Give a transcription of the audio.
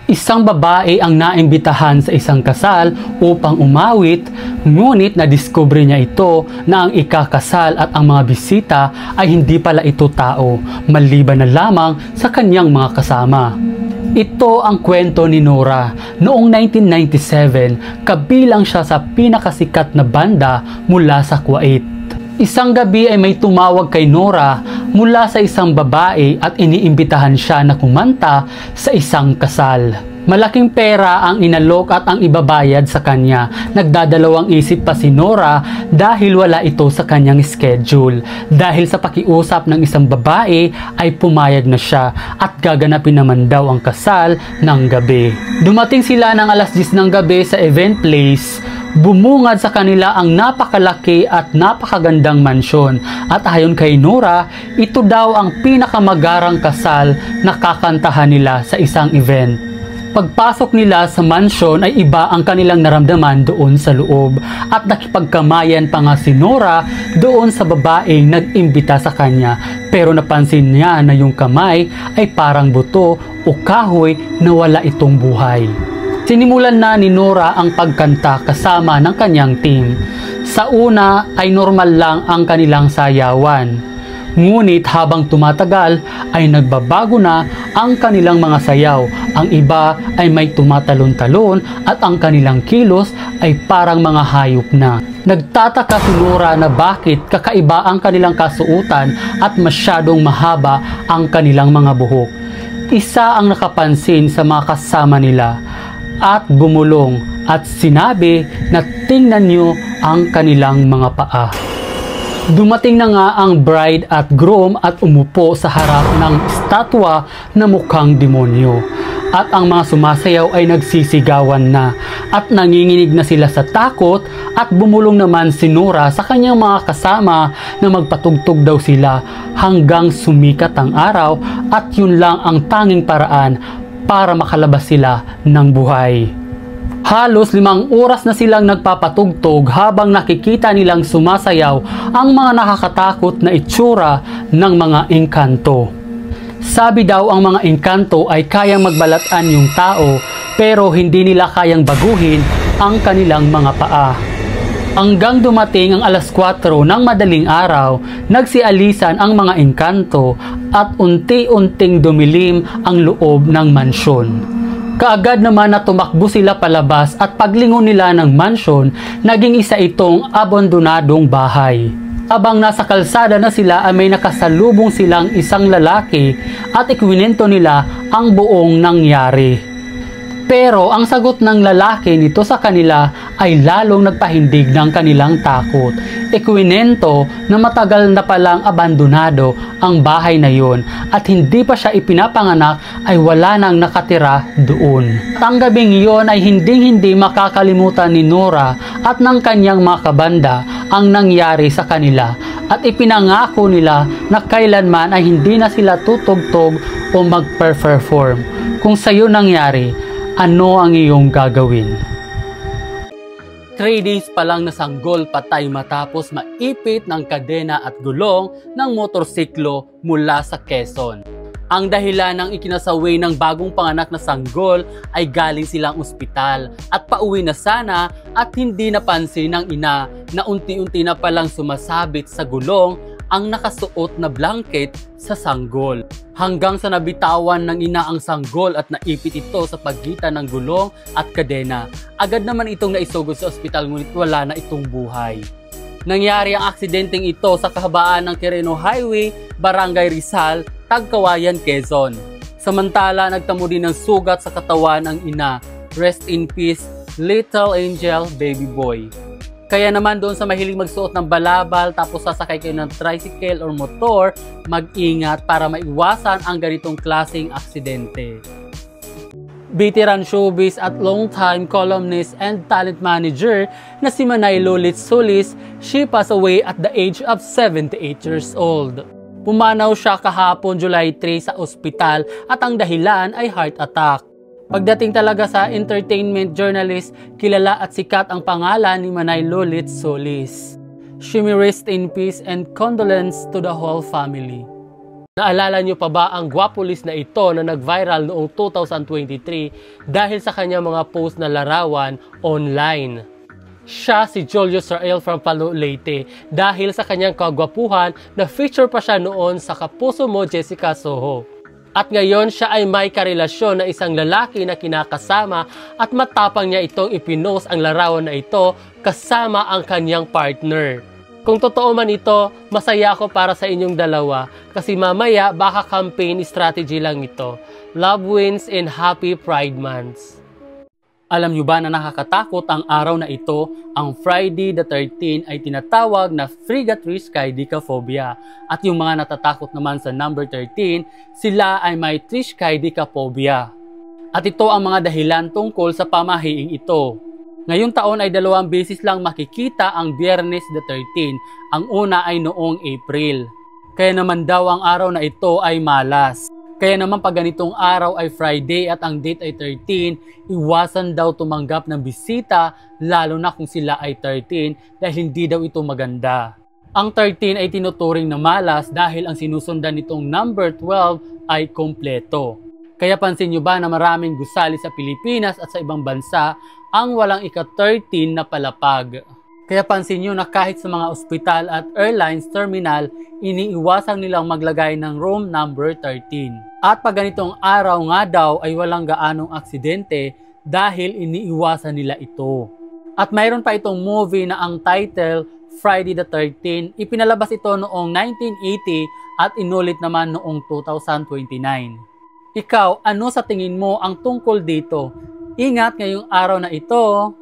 Isang babae ang naimbitahan sa isang kasal upang umawit, ngunit nadiskubre niya ito na ang ikakasal at ang mga bisita ay hindi pala ito tao, maliban na lamang sa kanyang mga kasama. Ito ang kwento ni Nora. Noong 1997, kabilang siya sa pinakasikat na banda mula sa Kuwait. Isang gabi ay may tumawag kay Nora mula sa isang babae at iniimbitahan siya na kumanta sa isang kasal. Malaking pera ang inalok at ang ibabayad sa kanya. Nagdadalawang isip pa si Nora dahil wala ito sa kanyang schedule. Dahil sa pakiusap ng isang babae ay pumayag na siya at gaganapin naman daw ang kasal ng gabi. Dumating sila ng alas 10 ng gabi sa event place. Bumungad sa kanila ang napakalaki at napakagandang mansyon at ayon kay Nora, ito daw ang pinakamagarang kasal na kakantahan nila sa isang event. Pagpasok nila sa mansyon ay iba ang kanilang naramdaman doon sa loob at nakipagkamayan pa nga si Nora doon sa babaeng nag-imbita sa kanya, pero napansin niya na yung kamay ay parang buto o kahoy na wala itong buhay. Sinimulan na ni Nora ang pagkanta kasama ng kanyang team. Sa una ay normal lang ang kanilang sayawan. Ngunit habang tumatagal ay nagbabago na ang kanilang mga sayaw. Ang iba ay may tumatalon-talon at ang kanilang kilos ay parang mga hayop na. Nagtataka si Nora na bakit kakaiba ang kanilang kasuotan at masyadong mahaba ang kanilang mga buhok. Isa ang nakapansin sa mga kasama nila at bumulong at sinabi na tingnan niyo ang kanilang mga paa. Dumating na nga ang bride at groom at umupo sa harap ng estatwa na mukhang demonyo. At ang mga sumasayaw ay nagsisigawan na at nanginginig na sila sa takot at bumulong naman si Nora sa kanyang mga kasama na magpatugtog daw sila hanggang sumikat ang araw at yun lang ang tanging paraan para makalabas sila ng buhay. Halos 5 oras na silang nagpapatugtog habang nakikita nilang sumasayaw ang mga nakakatakot na itsura ng mga engkanto. Sabi daw ang mga engkanto ay kayang magbalatan yung tao pero hindi nila kayang baguhin ang kanilang mga paa. Hanggang dumating ang alas 4 ng madaling araw, nagsialisan ang mga engkanto at unti-unting dumilim ang loob ng mansyon. Kaagad naman na tumakbo sila palabas at paglingon nila ng mansyon, naging isa itong abandonadong bahay. Abang nasa kalsada na sila ay may nakasalubong silang isang lalaki at ikwinento nila ang buong nangyari. Pero ang sagot ng lalaki nito sa kanila ay lalong nagpahindig ng kanilang takot. Ikwinento na matagal na palang abandonado ang bahay na yun at hindi pa siya ipinapanganak ay wala nang nakatira doon. At ang gabing iyon ay hindi makakalimutan ni Nora at ng kanyang mga kabanda ang nangyari sa kanila at ipinangako nila na kailanman ay hindi na sila tutugtog o mag-perform. Kung sa'yo nangyari, ano ang iyong gagawin? 3 days pa lang nasanggol patay matapos maipit ng kadena at gulong ng motorsiklo mula sa Quezon. Ang dahilan ng ikinasaway ng bagong panganak na sanggol ay galing silang ospital at pauwi na sana at hindi napansin ng ina na unti-unti na palang sumasabit sa gulong ang nakasuot na blanket sa sanggol. Hanggang sa nabitawan ng ina ang sanggol at naipit ito sa pagitan ng gulong at kadena. Agad naman itong naisugod sa ospital ngunit wala na itong buhay. Nangyari ang aksidenteng ito sa kahabaan ng Quirino Highway, Barangay Rizal, Tagkawayan, Quezon. Samantala, nagtamo din ng sugat sa katawan ang ina. Rest in peace, little angel baby boy. Kaya naman doon sa mahilig magsuot ng balabal tapos sasakay kayo ng tricycle or motor, mag-ingat para maiwasan ang ganitong klaseng aksidente. Veteran showbiz at long-time columnist and talent manager na si Manay Lolit Solis, she passed away at the age of 78 years old. Pumanaw siya kahapon July 3 sa ospital at ang dahilan ay heart attack. Pagdating talaga sa entertainment journalist, kilala at sikat ang pangalan ni Manay Lolit Solis. She may rest in peace and condolence to the whole family. Naalala nyo pa ba ang gwapulis na ito na nag-viral noong 2023 dahil sa kanyang mga post na larawan online? Siya si Julius Rael from Palu, Leyte dahil sa kanyang kagwapuhan na feature pa siya noon sa Kapuso Mo Jessica Soho. At ngayon siya ay may karelasyon na isang lalaki na kinakasama at matapang niya itong ipinost ang larawan na ito kasama ang kanyang partner. Kung totoo man ito, masaya ako para sa inyong dalawa kasi mamaya baka campaign strategy lang ito. Love wins and happy Pride Months. Alam nyo ba na nakakatakot ang araw na ito? Ang Friday the 13th ay tinatawag na Frigatriskaidekaphobia. At yung mga natatakot naman sa number 13, sila ay may Triskaidekaphobia. At ito ang mga dahilan tungkol sa pamahiing ito. Ngayong taon ay 2 beses lang makikita ang Biyernes the 13th. Ang una ay noong April. Kaya naman daw ang araw na ito ay malas. Kaya naman pag ganitong araw ay Friday at ang date ay 13, iwasan daw tumanggap ng bisita lalo na kung sila ay 13 dahil hindi daw ito maganda. Ang 13 ay tinuturing na malas dahil ang sinusundan nitong number 12 ay kompleto. Kaya pansin nyo ba na maraming gusali sa Pilipinas at sa ibang bansa ang walang ika-13 na palapag. Kaya pansin nyo na kahit sa mga ospital at airlines terminal, iniiwasan nilang maglagay ng room number 13. At pag ganitong araw nga daw ay walang gaanong aksidente dahil iniiwasan nila ito. At mayroon pa itong movie na ang title Friday the 13th, ipinalabas ito noong 1980 at inulit naman noong 2029. Ikaw, ano sa tingin mo ang tungkol dito? Ingat ngayong araw na ito!